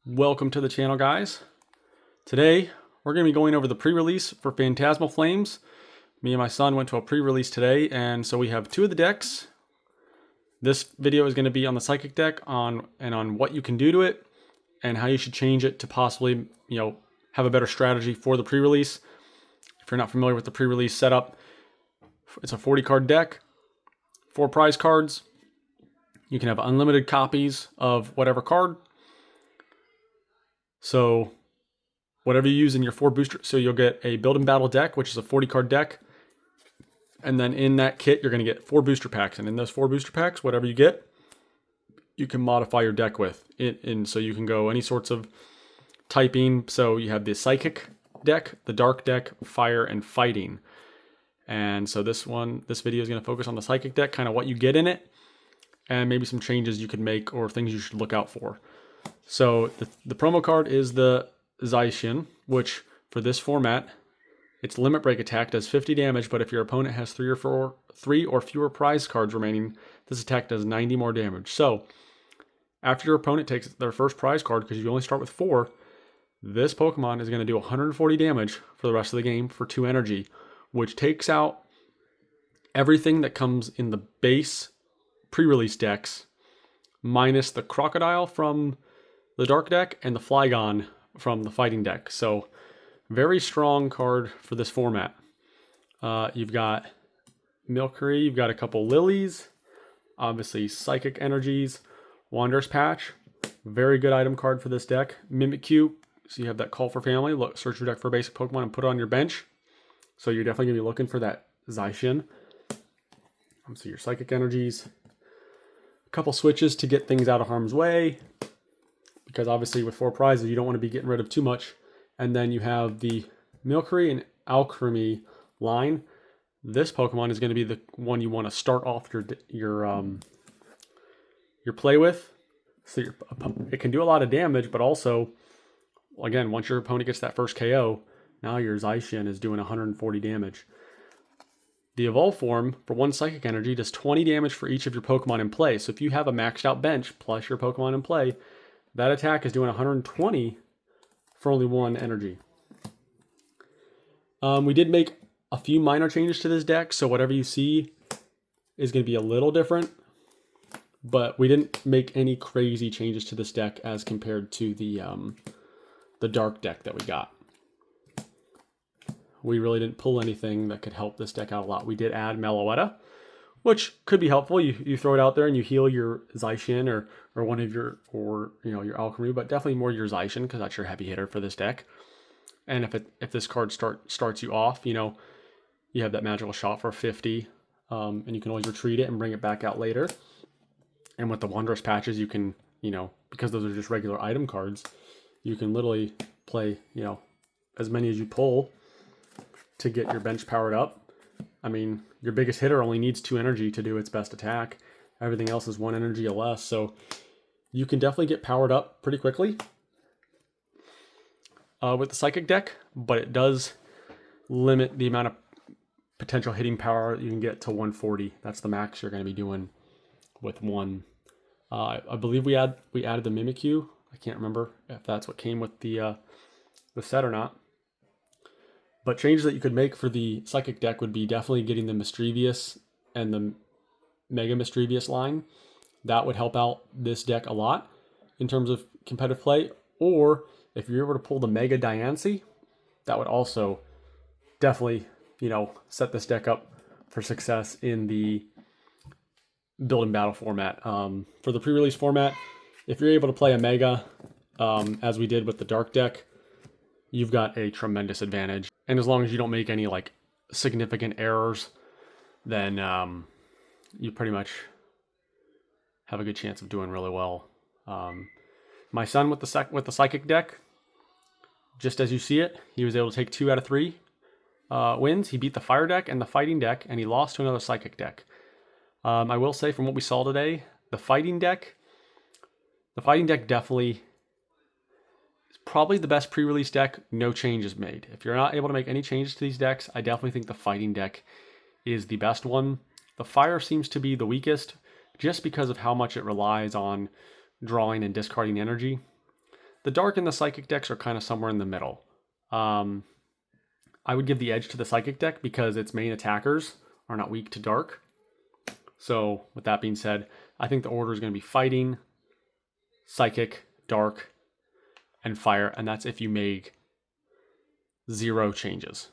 Welcome to the channel, guys. Today we're going to be going over the pre-release for Phantasmal Flames. Me and my son went to a pre-release today, and so we have two of the decks. This video is going to be on the Psychic deck on what you can do to it and how you should change it to possibly, have a better strategy for the pre-release. If you're not familiar with the pre-release setup, it's a 40 card deck, 4 prize cards. You can have unlimited copies of whatever card. So whatever you use in your 4 booster, so you'll get a build and battle deck, which is a 40 card deck. And then in that kit, you're going to get 4 booster packs. And in those 4 booster packs, whatever you get, you can modify your deck with it. And so you can go any sorts of typing. So you have the Psychic deck, the Dark deck, Fire, and Fighting. And so this video is going to focus on the Psychic deck, kind of what you get in it, and maybe some changes you could make or things you should look out for. So the promo card is the Zaishin, which for this format, its limit break attack does 50 damage, but if your opponent has 3 or fewer prize cards remaining, this attack does 90 more damage. So after your opponent takes their first prize card, because you only start with 4, this Pokemon is going to do 140 damage for the rest of the game for 2 energy, which takes out everything that comes in the base pre-release decks, minus the Crocodile from the Dark deck and the Flygon from the Fighting deck. So very strong card for this format. You've got Milcery, you've got a couple Lilies, obviously Psychic Energies, Wanderer's Patch, very good item card for this deck. Mimikyu, so you have that call for family. Look, search your deck for basic Pokemon and put it on your bench. So you're definitely going to be looking for that Zaishin. So your Psychic Energies. A couple switches to get things out of harm's way, because obviously with 4 prizes, you don't want to be getting rid of too much. And then you have the Milcery and Alchemy line. This Pokemon is going to be the one you want to start off your play with. So it can do a lot of damage, but also, again, once your opponent gets that first KO, now your Zaishin is doing 140 damage. The Evolve form for 1 Psychic Energy does 20 damage for each of your Pokemon in play. So if you have a maxed out bench plus your Pokemon in play, that attack is doing 120 for only 1 energy. We did make a few minor changes to this deck, so whatever you see is going to be a little different. But we didn't make any crazy changes to this deck as compared to the Dark deck that we got. We really didn't pull anything that could help this deck out a lot. We did add Meloetta, which could be helpful. You throw it out there and you heal your Zaishin or one of your your Alchemy, but definitely more your Zaishin, because that's your heavy hitter for this deck. And if this card starts you off, you have that magical shot for 50, and you can always retreat it and bring it back out later. And with the Wanderous Patches, you can because those are just regular item cards, you can literally play as many as you pull to get your bench powered up. I mean, your biggest hitter only needs 2 energy to do its best attack. Everything else is 1 energy or less. So you can definitely get powered up pretty quickly with the Psychic deck, but it does limit the amount of potential hitting power you can get to 140. That's the max you're going to be doing with 1. I believe we added the Mimikyu. I can't remember if that's what came with the set or not. But changes that you could make for the Psychic deck would be definitely getting the Mischievous and the Mega Mischievous line. That would help out this deck a lot in terms of competitive play. Or if you're able to pull the Mega Diancie, that would also definitely, set this deck up for success in the build and battle format. For the pre-release format, if you're able to play a Mega, as we did with the Dark deck, you've got a tremendous advantage. And as long as you don't make any significant errors, then you pretty much have a good chance of doing really well. My son with the Psychic deck, just as you see it, he was able to take 2 out of 3 wins. He beat the Fire deck and the Fighting deck, and he lost to another Psychic deck. I will say, from what we saw today, the Fighting deck definitely probably the best pre-release deck, no changes made. If you're not able to make any changes to these decks, I definitely think the Fighting deck is the best one. The Fire seems to be the weakest, just because of how much it relies on drawing and discarding energy. The Dark and the Psychic decks are kind of somewhere in the middle. I would give the edge to the Psychic deck because its main attackers are not weak to Dark. So with that being said, I think the order is going to be Fighting, Psychic, Dark, and Fire, and that's if you make 0 changes.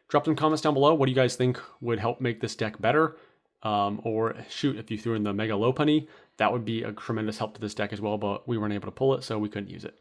Drop some comments down below. What do you guys think would help make this deck better? Or shoot, if you threw in the Mega Lopunny, that would be a tremendous help to this deck as well, but we weren't able to pull it, so we couldn't use it.